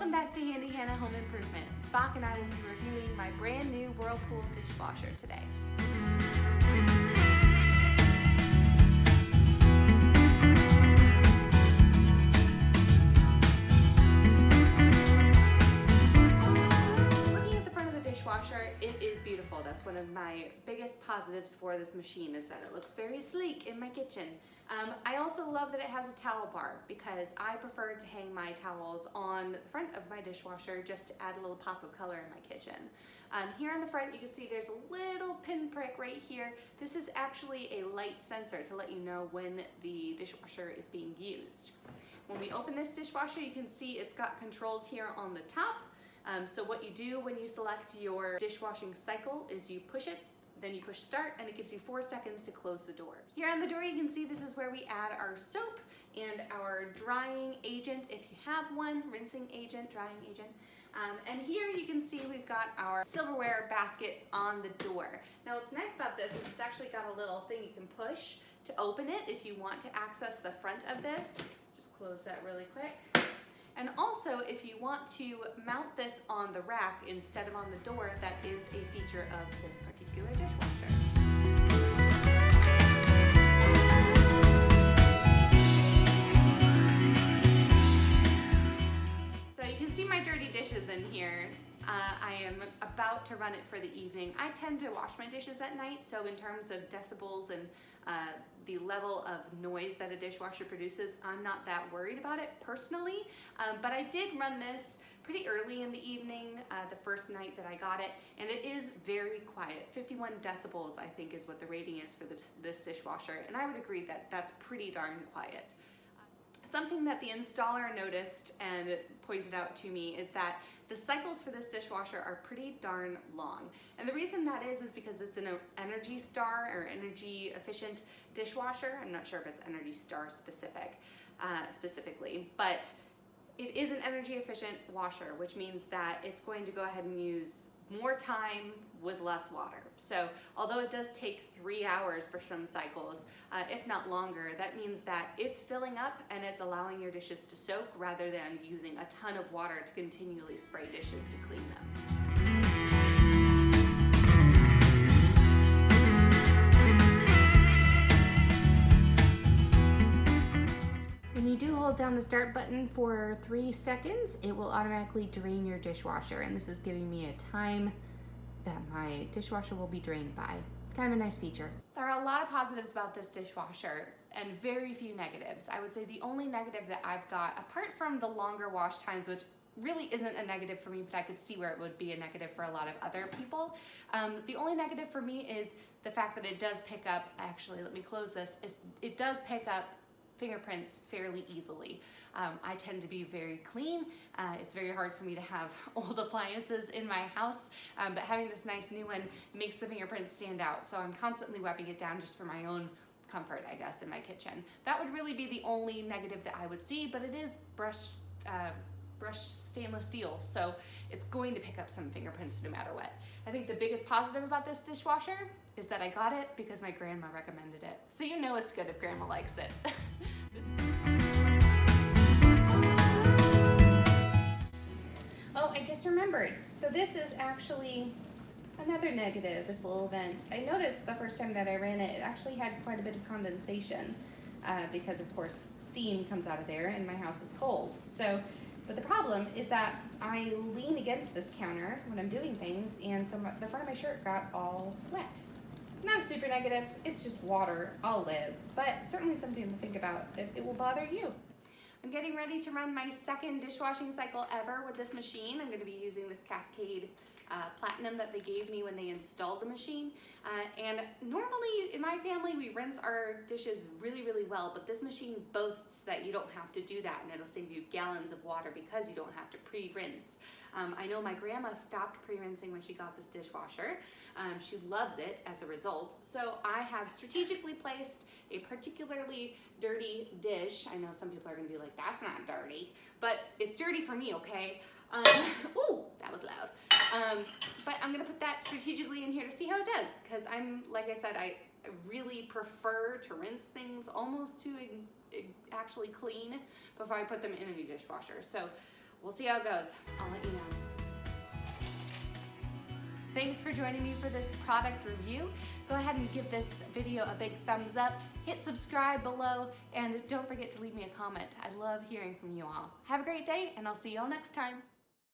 Welcome back to Handy Hannah Home Improvement. Spock and I will be reviewing my brand new Whirlpool dishwasher today. Looking at the front of the dishwasher, it is beautiful. That's one of my biggest positives for this machine, is that it looks very sleek in my kitchen. I also love that it has a towel bar because I prefer to hang my towels on the front of my dishwasher just to add a little pop of color in my kitchen. Here on the front you can see there's a little pinprick right here. This is actually a light sensor to let you know when the dishwasher is being used. When we open this dishwasher, you can see it's got controls here on the top. So what you do when you select your dishwashing cycle is you push it, then you push start, and it gives you 4 seconds to close the doors. Here on the door you can see this is where we add our soap and our drying agent, if you have one, rinsing agent, drying agent. And here you can see we've got our silverware basket on the door. Now what's nice about this is it's actually got a little thing you can push to open it if you want to access the front of this. Just close that really quick. And also, if you want to mount this on the rack instead of on the door, that is a feature of this particular dishwasher. So you can see my dirty dishes in here. I am about to run it for the evening. I tend to wash my dishes at night, so in terms of decibels and the level of noise that a dishwasher produces, I'm not that worried about it personally, but I did run this pretty early in the evening, the first night that I got it, and it is very quiet. 51 decibels I think is what the rating is for this dishwasher, and I would agree that that's pretty darn quiet. Something that the installer noticed and pointed out to me is that the cycles for this dishwasher are pretty darn long. And the reason that is because it's an Energy Star or energy efficient dishwasher. I'm not sure if it's Energy Star specifically, but it is an energy efficient washer, which means that it's going to go ahead and use more time with less water. So although it does take 3 hours for some cycles, if not longer, that means that it's filling up and it's allowing your dishes to soak rather than using a ton of water to continually spray dishes to clean them. When you do hold down the start button for 3 seconds, it will automatically drain your dishwasher, and this is giving me a time that my dishwasher will be drained by. Kind of a nice feature. There are a lot of positives about this dishwasher and very few negatives. I would say the only negative that I've got, apart from the longer wash times, which really isn't a negative for me, but I could see where it would be a negative for a lot of other people. The only negative for me is the fact that it does pick up, actually let me close this, it does pick up fingerprints fairly easily. I tend to be very clean. It's very hard for me to have old appliances in my house, but having this nice new one makes the fingerprints stand out. So I'm constantly wiping it down just for my own comfort, I guess, in my kitchen. That would really be the only negative that I would see, but it is brushed stainless steel, so it's going to pick up some fingerprints no matter what. I think the biggest positive about this dishwasher is that I got it because my grandma recommended it. So you know it's good if grandma likes it. Oh, I just remembered. So this is actually another negative, this little vent. I noticed the first time that I ran it, it actually had quite a bit of condensation because of course steam comes out of there and my house is cold. But the problem is that I lean against this counter when I'm doing things, and so the front of my shirt got all wet. Not a super negative, it's just water, I'll live, but certainly something to think about if it will bother you. I'm getting ready to run my second dishwashing cycle ever with this machine. I'm going to be using this Cascade Platinum that they gave me when they installed the machine. And normally in my family we rinse our dishes really, really well, but this machine boasts that you don't have to do that and it'll save you gallons of water because you don't have to pre-rinse. I know my grandma stopped pre-rinsing when she got this dishwasher. She loves it as a result. So I have strategically placed a particularly dirty dish. I know some people are gonna be like, that's not dirty, but it's dirty for me, okay? Ooh, that was loud. But I'm gonna put that strategically in here to see how it does, because like I said, I really prefer to rinse things almost to actually clean before I put them in a dishwasher. So we'll see how it goes. I'll let you know. Thanks for joining me for this product review. Go ahead and give this video a big thumbs up, hit subscribe below, and don't forget to leave me a comment. I love hearing from you all. Have a great day, and I'll see you all next time.